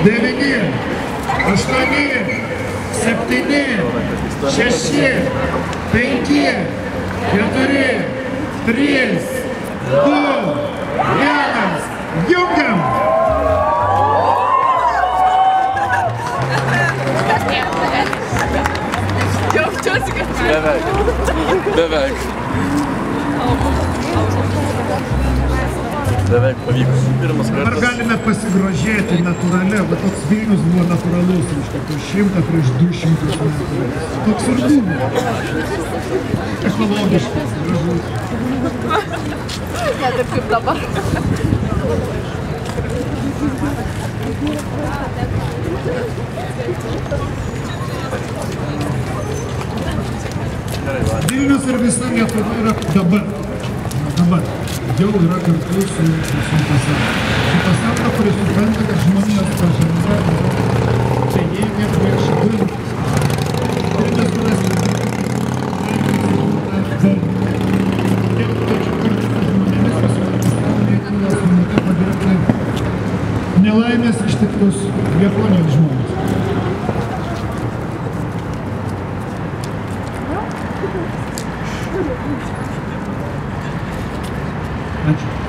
9, 8, 7, 6, 5, 4, 3, 2, 1. Jungiam! Beveik. Beveik pavyko. Pirmas Ar kartas. galime pasigrožėti natūralia, va toks Vilnius buvo natūralus, reiškia, po 100 prieš 200 metų. Toks ir buvo. Ekologiškas, gražus. Ne taip kaip dabar. Vilnius ir visa Lietuva yra dabar. Jau yra kartu su pasauliu. Su pasauliu, kuris supranta, kad žmonijos pažanga čia jėgė prieš vilnius. Turime surasti tiek pačių kartų su žmonėmis visoje pasaulyje, kurios minutė padirbti nelaimės ištiktus Japonijos žmonės. Ačiū.